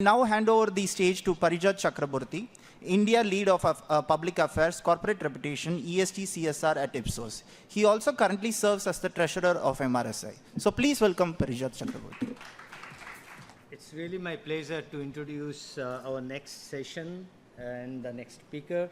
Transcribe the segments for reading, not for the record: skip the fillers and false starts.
Now hand over the stage to Parijat Chakraborty, India Lead of Public Affairs, Corporate Reputation, ESG CSR at Ipsos. He also currently serves as the Treasurer of MRSI. So please welcome Parijat Chakraborty. It's really my pleasure to introduce our next session and the next speaker.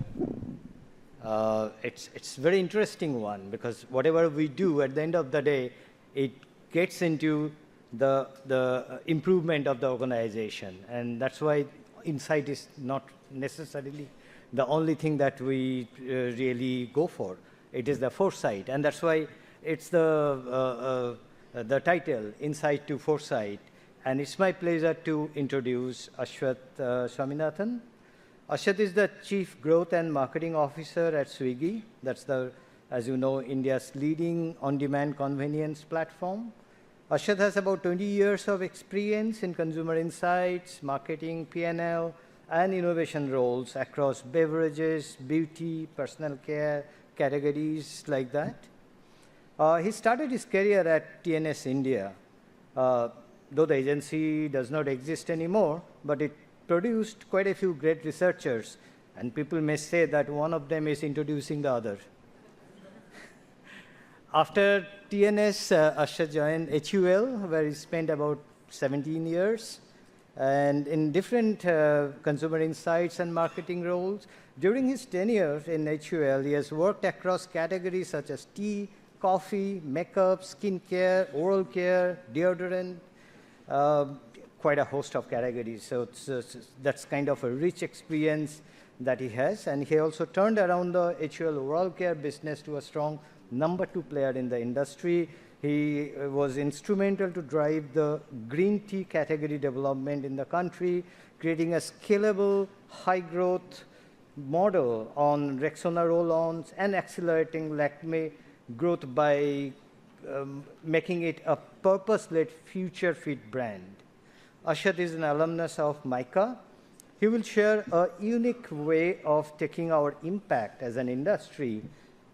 It's a very interesting one because whatever we do at the end of the day, it gets into the improvement of the organization. And that's why insight is not necessarily the only thing that we really go for. It is the foresight. And that's why it's the title, Insight to Foresight. And it's my pleasure to introduce Ashwath Swaminathan. Ashwath is the Chief Growth and Marketing Officer at Swiggy. That's the, as you know, India's leading on-demand convenience platform. Ashwath has about 20 years of experience in consumer insights, marketing, P&L, and innovation roles across beverages, beauty, personal care, categories like that. He started his career at TNS India, though the agency does not exist anymore, but it produced quite a few great researchers, and people may say that one of them is introducing the other. After TNS, Ashwath joined HUL, where he spent about 17 years, and in different consumer insights and marketing roles. During his tenure in HUL, he has worked across categories such as tea, coffee, makeup, skincare, oral care, deodorant, quite a host of categories. So that's kind of a rich experience that he has. And he also turned around the HUL oral care business to a strong number 2 player in the industry. He was instrumental to drive the green tea category development in the country, creating a scalable, high-growth model on Rexona roll-ons and accelerating Lakme growth by making it a purpose-led, future-fit brand. Ashwath is an alumnus of MICA. He will share a unique way of taking our impact as an industry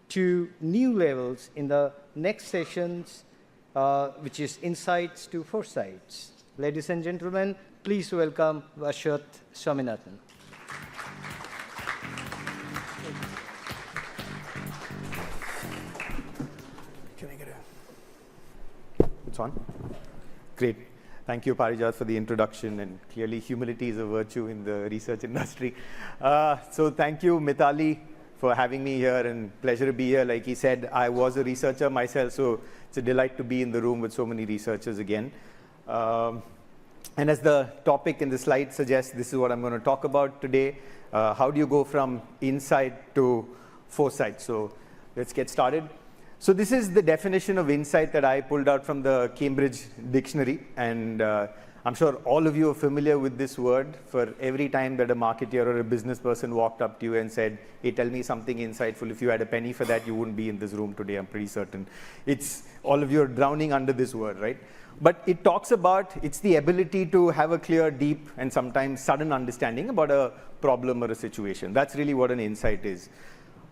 to new levels in the next sessions, which is Insights to Foresights. Ladies and gentlemen, please welcome Ashwath Swaminathan. Can I get a... It's on? Great. Thank you, Parijat, for the introduction. And clearly, humility is a virtue in the research industry. So thank you, Mitali, for having me here, and pleasure to be here. Like he said, I was a researcher myself, so it's a delight to be in the room with so many researchers again. And as the topic in the slide suggests, this is what I'm going to talk about today. How do you go from insight to foresight? So let's get started. So this is the definition of insight that I pulled out from the Cambridge Dictionary. And I'm sure all of you are familiar with this word. For every time that a marketeer or a business person walked up to you and said, hey, tell me something insightful, if you had a penny for that, you wouldn't be in this room today, I'm pretty certain. It's all of you are drowning under this word, right? But it talks about, it's the ability to have a clear, deep, and sometimes sudden understanding about a problem or a situation. That's really what an insight is.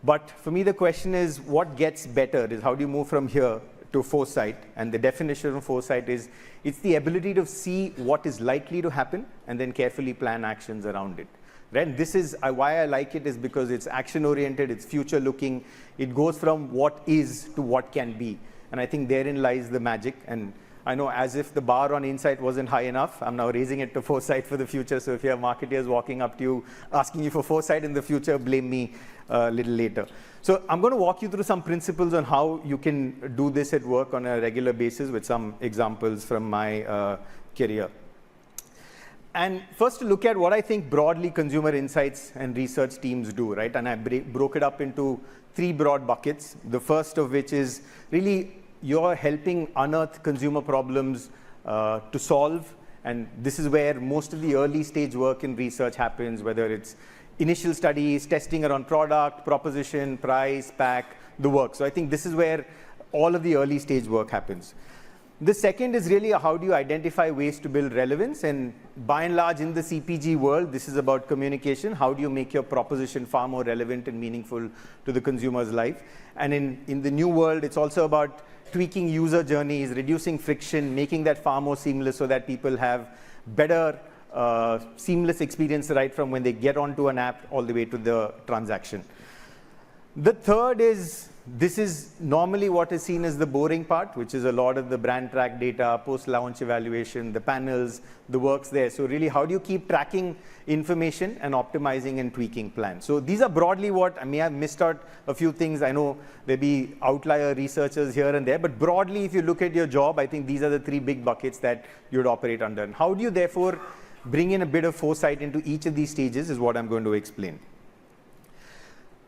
But for me, the question is, what gets better is how do you move from here to foresight? And the definition of foresight is, it's the ability to see what is likely to happen and then carefully plan actions around it. Right? This is why I like it, is because it's action-oriented, it's future-looking. It goes from what is to what can be. And I think therein lies the magic. And I know, as if the bar on insight wasn't high enough, I'm now raising it to foresight for the future. So if you have marketeers walking up to you, asking you for foresight in the future, blame me a little later. So I'm going to walk you through some principles on how you can do this at work on a regular basis with some examples from my career. And first, to look at what I think broadly consumer insights and research teams do, right? And I broke it up into 3 broad buckets. The first of which is really you're helping unearth consumer problems to solve. And this is where most of the early stage work in research happens, whether it's initial studies, testing around product, proposition, price, pack, the work. So I think this is where all of the early stage work happens. The second is really how do you identify ways to build relevance? And by and large, in the CPG world, this is about communication. How do you make your proposition far more relevant and meaningful to the consumer's life? And in the new world, it's also about tweaking user journeys, reducing friction, making that far more seamless so that people have better seamless experience right from when they get onto an app all the way to the transaction. The third is, this is normally what is seen as the boring part, which is a lot of the brand track data, post-launch evaluation, the panels, the works there. So really, how do you keep tracking information and optimizing and tweaking plans? So these are broadly what, I may have missed out a few things. I know there'll be outlier researchers here and there, but broadly, if you look at your job, I think these are the three big buckets that you'd operate under. And how do you therefore bring in a bit of foresight into each of these stages is what I'm going to explain.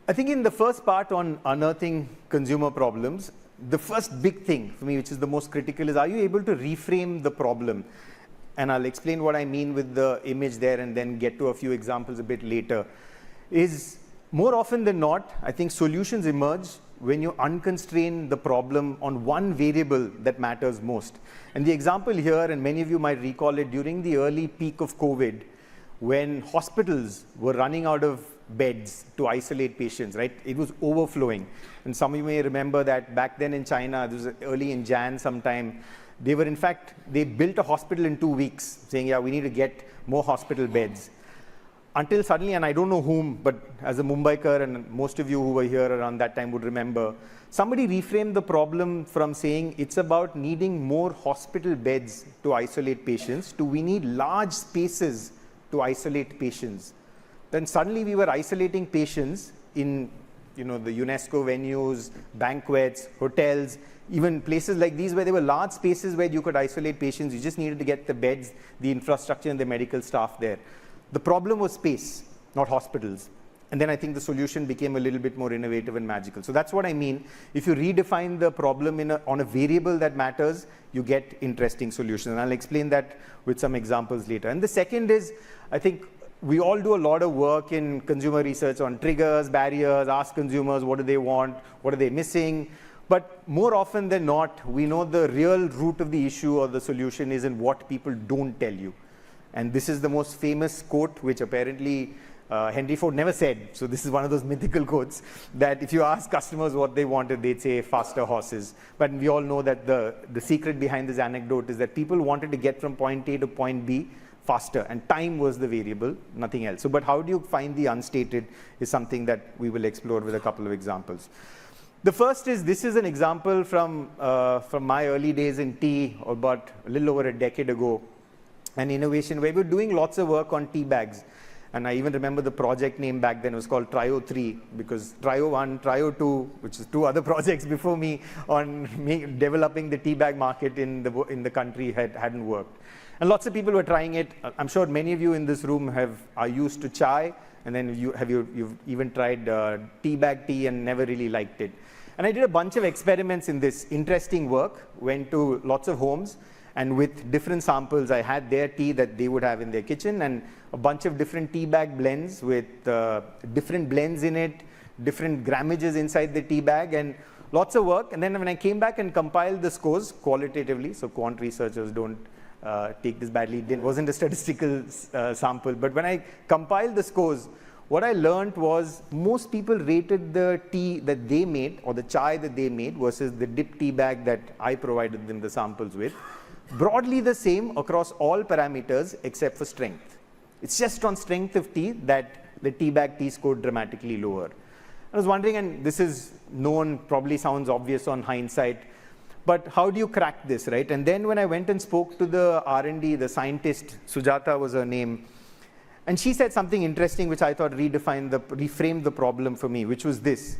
I think in the first part on unearthing consumer problems, the first big thing for me, which is the most critical, is are you able to reframe the problem? And I'll explain what I mean with the image there and then get to a few examples a bit later. Is more often than not, I think solutions emerge when you unconstrain the problem on one variable that matters most. And the example here, and many of you might recall it, during the early peak of COVID, when hospitals were running out of beds to isolate patients, right? It was overflowing. And some of you may remember that back then in China, this was early in Jan sometime, they were in fact, they built a hospital in 2 weeks, saying, yeah, we need to get more hospital beds. Until suddenly, and I don't know whom, but as a Mumbaiker, and most of you who were here around that time would remember, somebody reframed the problem from saying it's about needing more hospital beds to isolate patients to we need large spaces to isolate patients. Then suddenly we were isolating patients in the UNESCO venues, banquets, hotels, even places like these where there were large spaces where you could isolate patients. You just needed to get the beds, the infrastructure, and the medical staff there. The problem was space, not hospitals. And then I think the solution became a little bit more innovative and magical. So that's what I mean. If you redefine the problem on a variable that matters, you get interesting solutions. And I'll explain that with some examples later. And the second is, I think, we all do a lot of work in consumer research on triggers, barriers, ask consumers what do they want, what are they missing. But more often than not, we know the real root of the issue or the solution is in what people don't tell you. And this is the most famous quote, which apparently Henry Ford never said. So this is one of those mythical quotes that if you ask customers what they wanted, they'd say faster horses. But we all know that the secret behind this anecdote is that people wanted to get from point A to point B faster, and time was the variable, nothing else. So, but how do you find the unstated is something that we will explore with a couple of examples. The first is, this is an example from my early days in tea, about a little over a decade ago, an innovation where we were doing lots of work on tea bags. And I even remember the project name back then was called Trio 3, because Trio 1, Trio 2, which is 2 other projects before me on developing the tea bag market in the country hadn't worked. And lots of people were trying it. I'm sure many of you in this room are used to chai, and then you've even tried tea bag tea and never really liked it. And I did a bunch of experiments in this interesting work, went to lots of homes, and with different samples, I had their tea that they would have in their kitchen, and a bunch of different tea bag blends with different blends in it, different grammages inside the tea bag, and lots of work. And then when I came back and compiled the scores qualitatively, so quant researchers don't take this badly, it wasn't a statistical sample, but when I compiled the scores, what I learned was most people rated the tea that they made, or the chai that they made, versus the dip tea bag that I provided them the samples with, broadly the same across all parameters except for strength. It's just on strength of tea that the tea bag tea scored dramatically lower. I was wondering, and this is known, probably sounds obvious on hindsight, but how do you crack this, right? And then when I went and spoke to the R&D, the scientist, Sujata was her name, and she said something interesting which I thought reframed the problem for me, which was this,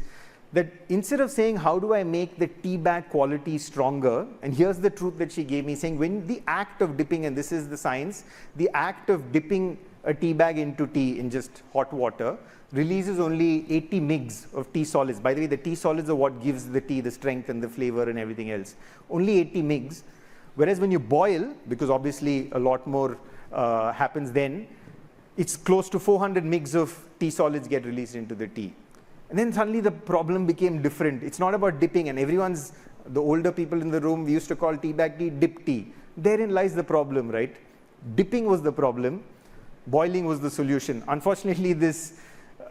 that instead of saying, how do I make the tea bag quality stronger, and here's the truth that she gave me, saying when the act of dipping, and this is the science, the act of dipping a tea bag into tea in just hot water releases only 80 mgs of tea solids. By the way, the tea solids are what gives the tea the strength and the flavor and everything else. Only 80 mgs. Whereas when you boil, because obviously a lot more happens then, it's close to 400 mgs of tea solids get released into the tea. And then suddenly the problem became different. It's not about dipping, and the older people in the room, we used to call tea bag tea dip tea. Therein lies the problem, right? Dipping was the problem. Boiling was the solution. Unfortunately, this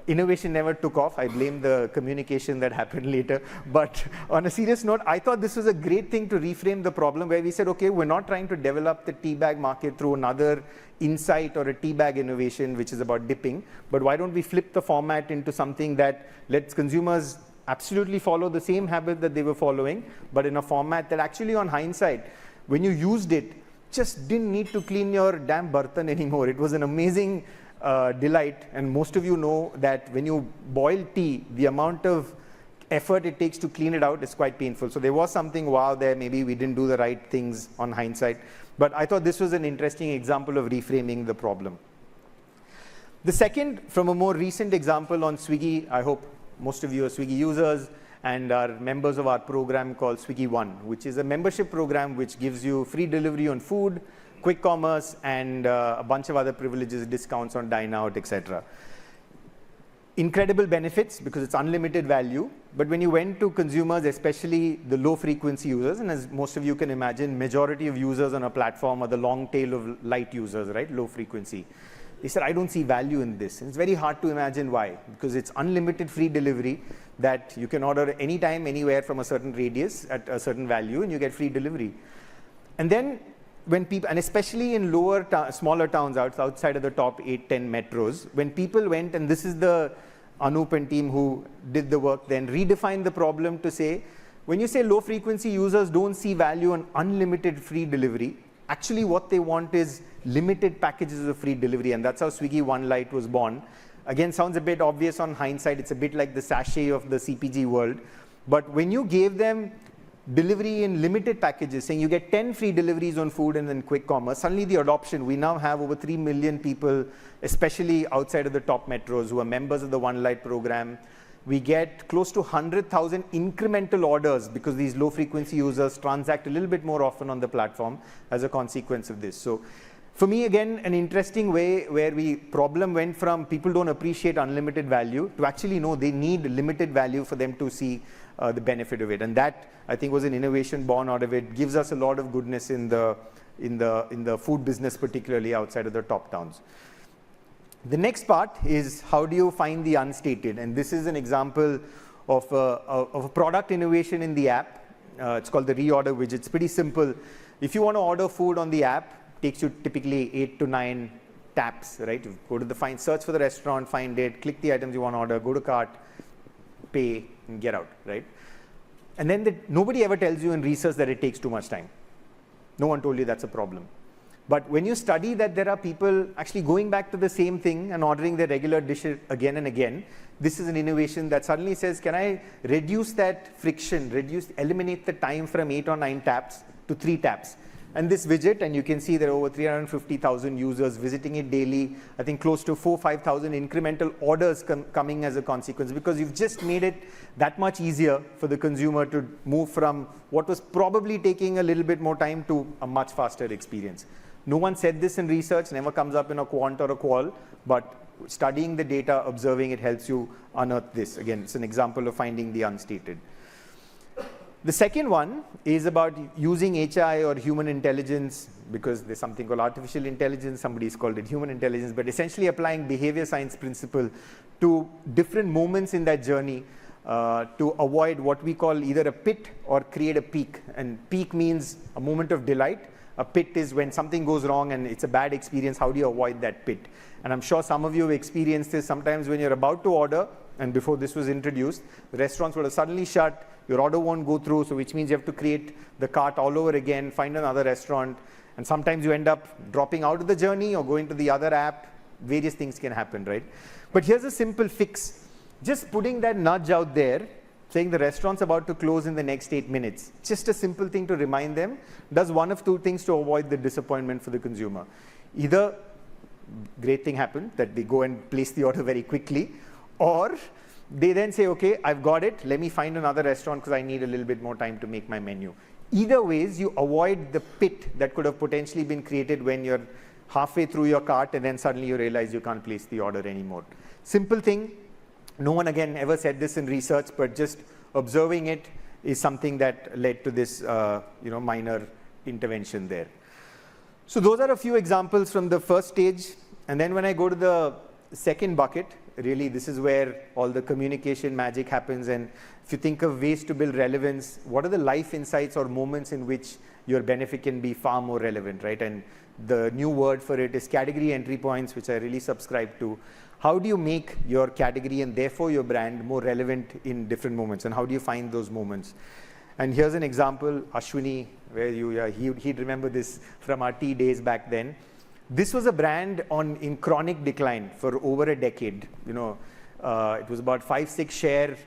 innovation never took off. I blame the communication that happened later. But on a serious note, I thought this was a great thing to reframe the problem, where we said, okay, we're not trying to develop the tea bag market through another insight or a tea bag innovation, which is about dipping, but why don't we flip the format into something that lets consumers absolutely follow the same habit that they were following, but in a format that actually, on hindsight, when you used it, just didn't need to clean your damn bartan anymore. It was an amazing delight, and most of you know that when you boil tea, the amount of effort it takes to clean it out is quite painful. So there was something wow there. Maybe we didn't do the right things on hindsight, but I thought this was an interesting example of reframing the problem. The second, from a more recent example on Swiggy, I hope most of you are Swiggy users and are members of our program called Swiggy One, which is a membership program which gives you free delivery on food, quick commerce, and a bunch of other privileges, discounts on dine out, etc. Incredible benefits because it's unlimited value, but when you went to consumers, especially the low frequency users, and as most of you can imagine, majority of users on a platform are the long tail of light users, right, low frequency. They said, I don't see value in this. And it's very hard to imagine why, because it's unlimited free delivery that you can order anytime, anywhere from a certain radius at a certain value, and you get free delivery. And then when people, and especially in smaller towns outside of the top 8-10 metros, when people went, and this is the Anup and team who did the work, then redefined the problem to say, when you say low frequency users don't see value in unlimited free delivery, actually what they want is limited packages of free delivery, and that's how Swiggy One Lite was born. Again, sounds a bit obvious on hindsight. It's a bit like the sachet of the CPG world. But when you gave them delivery in limited packages, saying you get 10 free deliveries on food and then quick commerce, suddenly the adoption, we now have over 3 million people, especially outside of the top metros, who are members of the One Lite program. We get close to 100,000 incremental orders because these low frequency users transact a little bit more often on the platform as a consequence of this. So for me, again, an interesting way where problem went from people don't appreciate unlimited value to actually know they need limited value for them to see the benefit of it. And that, I think, was an innovation born out of it. Gives us a lot of goodness in the food business, particularly outside of the top towns. The next part is how do you find the unstated? And this is an example of a product innovation in the app. It's called the reorder widget. It's pretty simple. If you want to order food on the app, it takes you typically 8 to 9 taps, right? You go to the search for the restaurant, find it, click the items you want to order, go to cart, pay, and get out, right? And then nobody ever tells you in research that it takes too much time. No one told you that's a problem. But when you study that there are people actually going back to the same thing and ordering their regular dish again and again, this is an innovation that suddenly says, can I reduce that friction, eliminate the time from 8 or 9 taps to 3 taps? And this widget, and you can see there are over 350,000 users visiting it daily. I think close to 5,000 incremental orders coming as a consequence, because you've just made it that much easier for the consumer to move from what was probably taking a little bit more time to a much faster experience. No one said this in research, never comes up in a quant or a qual, but studying the data, observing it helps you unearth this. Again, it's an example of finding the unstated. The second one is about using HI or human intelligence, because there's something called artificial intelligence, somebody's called it human intelligence, but essentially applying behavior science principle to different moments in that journey to avoid what we call either a pit or create a peak. And peak means a moment of delight. A pit is when something goes wrong and it's a bad experience. How do you avoid that pit? And I'm sure some of you have experienced this sometimes when you're about to order, and before this was introduced, the restaurants would have suddenly shut, your order won't go through, so which means you have to create the cart all over again, find another restaurant, and sometimes you end up dropping out of the journey or going to the other app. Various things can happen, right? But here's a simple fix. Just putting that nudge out there, saying the restaurant's about to close in the next 8 minutes. Just a simple thing to remind them, does one of 2 things to avoid the disappointment for the consumer. Either great thing happened, that they go and place the order very quickly, or they then say, okay, I've got it, let me find another restaurant because I need a little bit more time to make my menu. Either ways, you avoid the pit that could have potentially been created when you're halfway through your cart and then suddenly you realize you can't place the order anymore. Simple thing. No one, again, ever said this in research, but just observing it is something that led to this minor intervention there. So those are a few examples from the first stage. And then when I go to the second bucket, really this is where all the communication magic happens. And if you think of ways to build relevance, what are the life insights or moments in which your benefit can be far more relevant, right? And the new word for it is category entry points, which I really subscribe to. How do you make your category and therefore your brand more relevant in different moments, and how do you find those moments? And here's an example, Ashwini, where he'd remember this from our tea days back then. This was a brand in chronic decline for over a decade. It was about 5-6 share,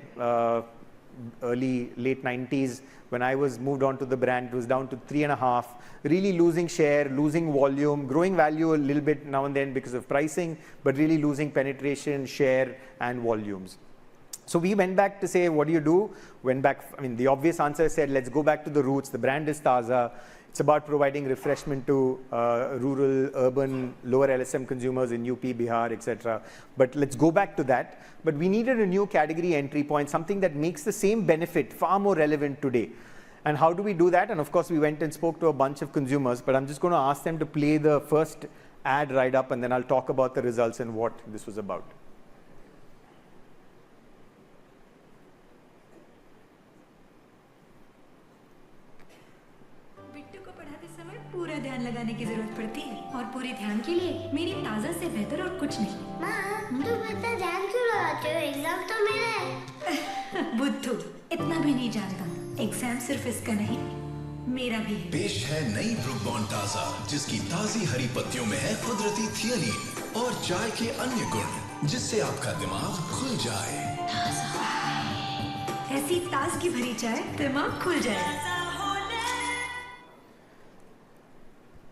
late 90s. When I moved on to the brand, it was down to 3.5, really losing share, losing volume, growing value a little bit now and then because of pricing, but really losing penetration, share, and volumes. So we went back to say, what do you do? The obvious answer said, let's go back to the roots. The brand is Taza. It's about providing refreshment to rural, urban, lower LSM consumers in UP, Bihar, etc. But let's go back to that. But we needed a new category entry point, something that makes the same benefit far more relevant today. And how do we do that? And of course, we went and spoke to a bunch of consumers, but I'm just going to ask them to play the first ad right up, and then I'll talk about the results and what this was about. पूरा ध्यान लगाने की जरूरत पड़ती है और पूरे ध्यान के लिए मेरी ताजा से बेहतर और कुछ नहीं। माँ, तुम इतना ध्यान क्यों लगाते हो? एग्जाम तो मेरा है। बुद्धू, इतना भी नहीं जानता। एग्जाम सिर्फ इसका नहीं, मेरा भी है। पेश है नई ब्रुक बॉन्ड ताजा, जिसकी ताजी हरी पत्तियों में है कुदरती थियानीन और चाय के अन्य गुण, जिससे आपका दिमाग खुल जाए। ऐसी ताजगी भरी चाय, दिमाग खुल जाए।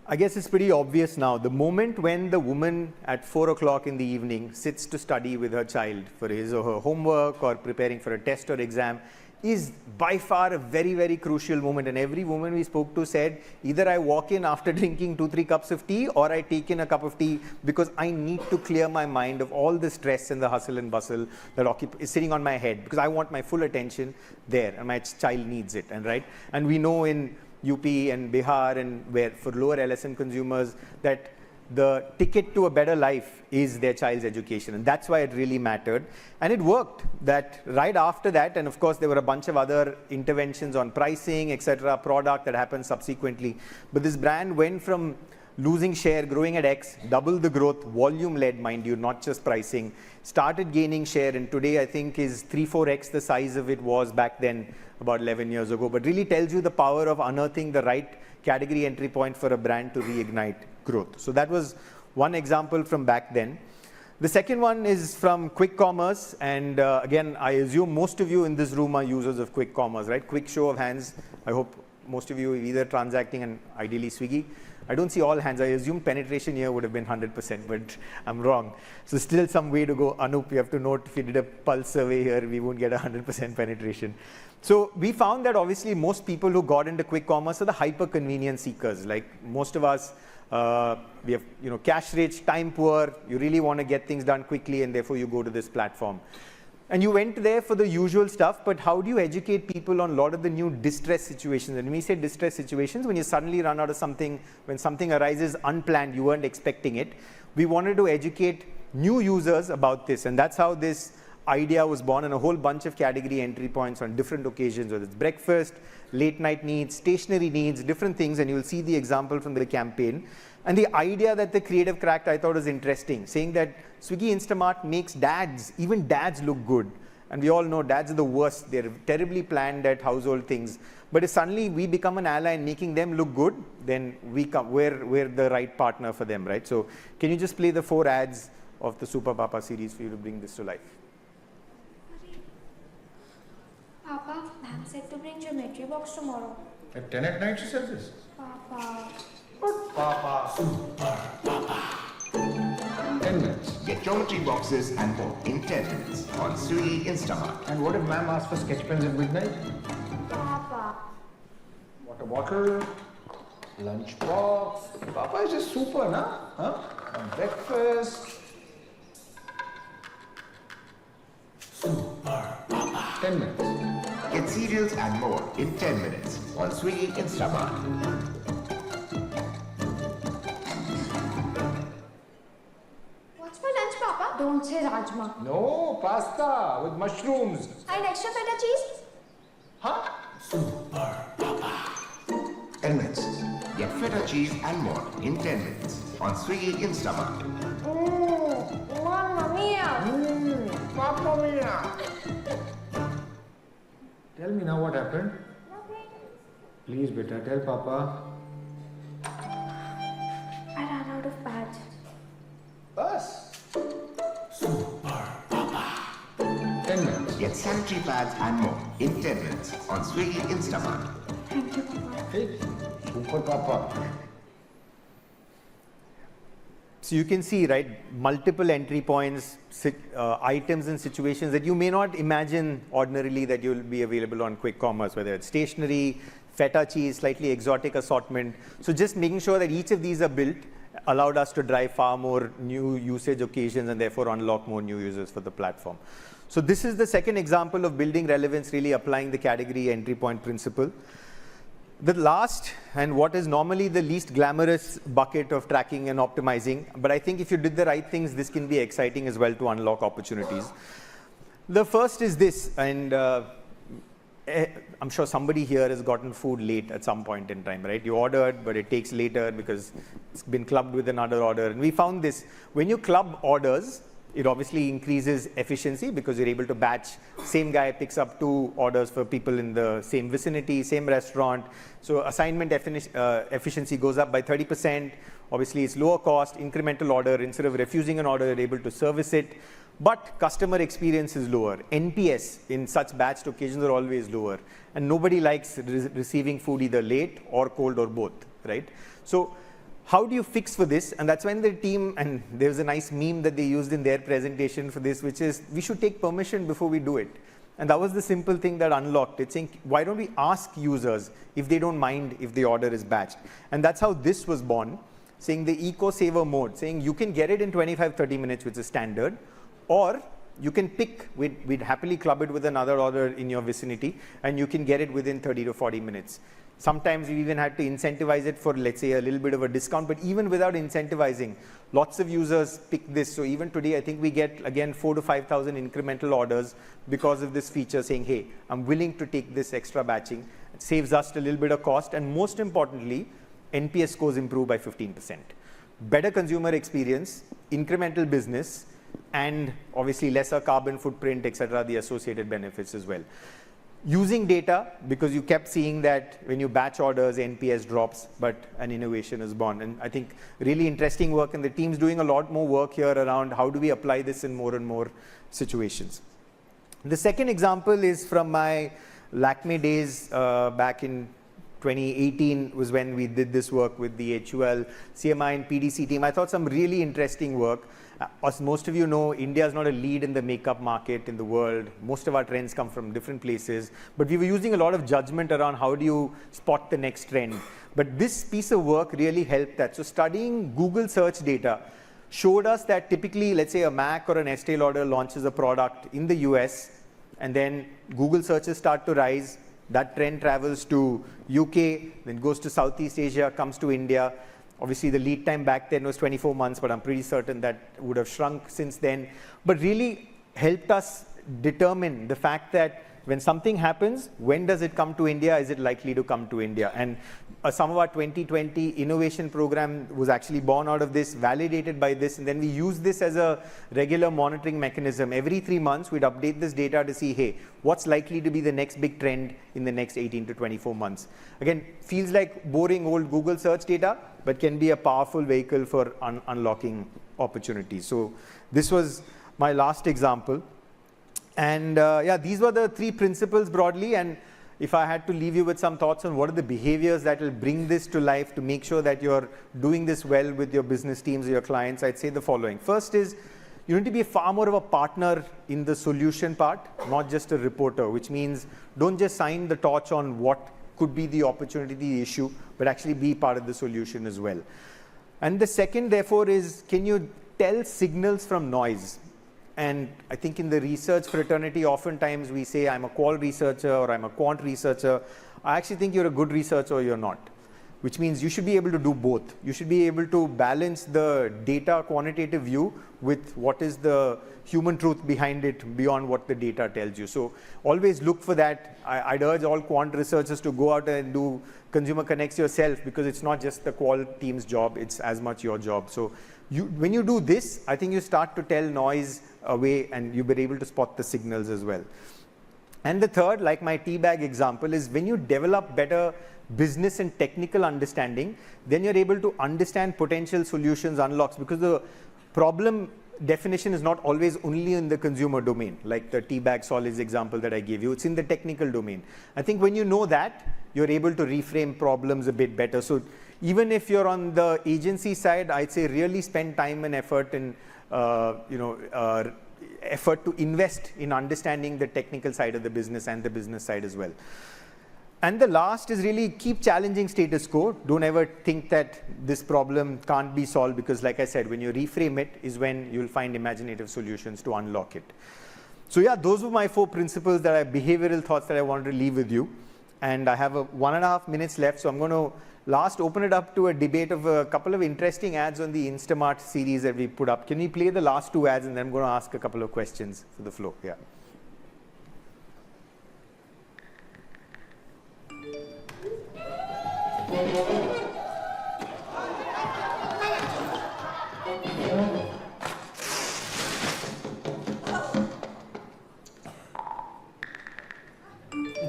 I guess it's pretty obvious now. The moment when the woman at 4 o'clock in the evening sits to study with her child for his or her homework or preparing for a test or exam is by far a very, very crucial moment. And every woman we spoke to said, either I walk in after drinking 2-3 cups of tea, or I take in a cup of tea because I need to clear my mind of all the stress and the hustle and bustle that is sitting on my head, because I want my full attention there and my child needs it. And we know in UP and Bihar and where for lower LSM consumers that the ticket to a better life is their child's education, and that's why it really mattered. And it worked. That right after that, and of course there were a bunch of other interventions on pricing, etc., product that happened subsequently, but this brand went from losing share, growing at X, double the growth, volume led, mind you, not just pricing, started gaining share, and today I think is 3-4x the size of it was back then about 11 years ago. But really tells you the power of unearthing the right category entry point for a brand to reignite growth. So that was one example from back then. The second one is from quick commerce, and again, I assume most of you in this room are users of quick commerce, right? Quick show of hands. I hope most of you are either transacting and ideally Swiggy. I don't see all hands. I assume penetration here would have been 100%, but I'm wrong. So still some way to go. Anup, you have to note, if you did a pulse survey here, we won't get 100% penetration. So we found that obviously most people who got into quick commerce are the hyper convenience seekers. Like most of us, we have cash rich, time poor. You really want to get things done quickly, and therefore you go to this platform. And you went there for the usual stuff, but how do you educate people on a lot of the new distress situations? And when we say distress situations, when you suddenly run out of something, when something arises unplanned, you weren't expecting it. We wanted to educate new users about this, and that's how this idea was born, and a whole bunch of category entry points on different occasions, whether it's breakfast, late night needs, stationery needs, different things, and you'll see the example from the campaign. And the idea that the creative cracked, I thought was interesting, saying that Swiggy Instamart makes dads, even dads look good. And we all know dads are the worst. They're terribly planned at household things. But if suddenly we become an ally in making them look good, then we're the right partner for them, right? So can you just play the 4 ads of the Super Papa series for you to bring this to life? Papa, ma'am said to bring geometry box tomorrow. At 10 at night she said this? Papa. What? Papa. Super Papa. 10 minutes. Get geometry boxes and more in 10 minutes on Swiggy Instamart. And what if ma'am asks for sketch pens at midnight? Papa. Water bottle, lunch box. Papa is just super, na? Huh? And breakfast. Super Papa. 10 minutes. Get cereals and more in 10 minutes on Swiggy Instamart. What's for lunch, Papa? Don't say rajma. No, pasta with mushrooms. And extra feta cheese? Huh? 10 minutes. Get feta cheese and more in 10 minutes on Swiggy Instamart. Mamma mia. Mamma mia. Tell me now what happened. Please, beta, tell Papa. I ran out of pads. Bus. 10 minutes. Get sanitary pads and more in 10 minutes on Swiggy Instamart. Thank you, Papa. Hey, super Papa. So you can see, right, multiple entry points, items and situations that you may not imagine ordinarily that you'll be available on quick commerce, whether it's stationery, feta cheese, slightly exotic assortment. So just making sure that each of these are built allowed us to drive far more new usage occasions and therefore unlock more new users for the platform. So this is the second example of building relevance, really applying the category entry point principle. The last, and what is normally the least glamorous bucket of tracking and optimizing, but I think if you did the right things, this can be exciting as well to unlock opportunities. The first is this, and I'm sure somebody here has gotten food late at some point in time, right? You ordered, but it takes later because it's been clubbed with another order. And we found this, when you club orders, it obviously increases efficiency because you're able to batch. Same guy picks up 2 orders for people in the same vicinity, same restaurant. So assignment efficiency goes up by 30%. Obviously, it's lower cost, incremental order. Instead of refusing an order, you're able to service it. But customer experience is lower. NPS in such batched occasions are always lower. And nobody likes receiving food either late or cold or both, right? So how do you fix for this? And that's when the team, and there's a nice meme that they used in their presentation for this, which is we should take permission before we do it. And that was the simple thing that unlocked it, saying, why don't we ask users if they don't mind if the order is batched? And that's how this was born, saying the eco-saver mode, saying you can get it in 25-30 minutes, which is standard, or you can pick, we'd happily club it with another order in your vicinity, and you can get it within 30 to 40 minutes. Sometimes we even had to incentivize it for, let's say, a little bit of a discount, but even without incentivizing, lots of users pick this. So even today, I think we get, again, 4,000 to 5,000 incremental orders because of this feature saying, hey, I'm willing to take this extra batching. It saves us a little bit of cost, and most importantly, NPS scores improve by 15%. Better consumer experience, incremental business, and obviously lesser carbon footprint, etc., the associated benefits as well. Using data, because you kept seeing that when you batch orders, NPS drops, but an innovation is born. And I think really interesting work, and the team's doing a lot more work here around how do we apply this in more and more situations. The second example is from my Lakme days back in 2018 was when we did this work with the HUL, CMI and PDC team. I thought some really interesting work. As most of you know, India is not a lead in the makeup market in the world. Most of our trends come from different places. But we were using a lot of judgment around how do you spot the next trend. But this piece of work really helped that. So studying Google search data showed us that typically, let's say a Mac or an Estee Lauder launches a product in the US, and then Google searches start to rise. That trend travels to UK, then goes to Southeast Asia, comes to India. Obviously, the lead time back then was 24 months, but I'm pretty certain that would have shrunk since then. But really helped us determine the fact that when something happens, when does it come to India? Is it likely to come to India? And some of our 2020 innovation program was actually born out of this, validated by this, and then we use this as a regular monitoring mechanism. Every 3 months, we'd update this data to see, hey, what's likely to be the next big trend in the next 18 to 24 months? Again, feels like boring old Google search data, but can be a powerful vehicle for unlocking opportunities. So this was my last example. And yeah, these were the 3 principles broadly. And if I had to leave you with some thoughts on what are the behaviors that will bring this to life to make sure that you're doing this well with your business teams or your clients, I'd say the following. First is you need to be far more of a partner in the solution part, not just a reporter, which means don't just sign the torch on what could be the opportunity, the issue, but actually be part of the solution as well. And the second, therefore, is can you tell signals from noise? And I think in the research fraternity, oftentimes we say, I'm a qual researcher or I'm a quant researcher. I actually think you're a good researcher or you're not. which means you should be able to do both. You should be able to balance the data quantitative view with what is the human truth behind it beyond what the data tells you. So always look for that. I'd urge all quant researchers to go out and do consumer connects yourself, because it's not just the qual team's job, it's as much your job. So when you do this, I think you start to tell noise away and you'll be able to spot the signals as well. And the third, like my tea bag example, is when you develop better business and technical understanding, then you're able to understand potential solutions, unlocks, because the problem definition is not always only in the consumer domain, like the tea bag solids example that I gave you. It's in the technical domain. I think when you know that, you're able to reframe problems a bit better. So even if you're on the agency side, I'd say really spend time and effort in, effort to invest in understanding the technical side of the business and the business side as well. And the last is really keep challenging status quo. Don't ever think that this problem can't be solved, because like I said, when you reframe it is when you'll find imaginative solutions to unlock it. So yeah, those were my 4 principles that are behavioral thoughts that I wanted to leave with you. And I have 1.5 minutes left, so I'm going to last open it up to a debate of a couple of interesting ads on the Instamart series that we put up. Can we play the last 2 ads, and then I'm going to ask a couple of questions for the floor. Yeah.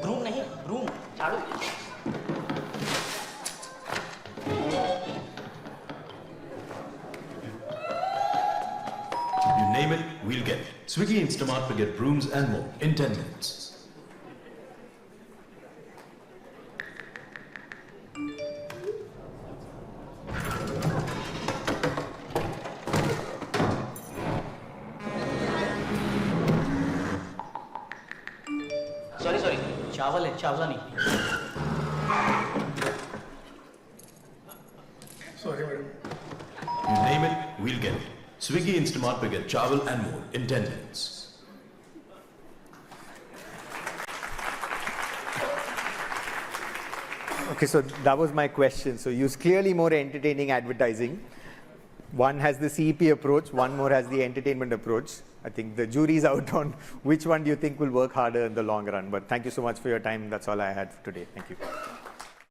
Broom नहीं, broom, झाड़ू। You name it, we'll get it. Swiggy Instamart will get brooms and more in 10 minutes. Sorry, चावल है, चावला नहीं। You name it, we'll get it. Swiggy Instamart will get chawal and more in 10 minutes. Okay, so that was my question. So use clearly more entertaining advertising. One has the CEP approach, one more has the entertainment approach. I think the jury's out on which one do you think will work harder in the long run. But thank you so much for your time. That's all I had for today. Thank you.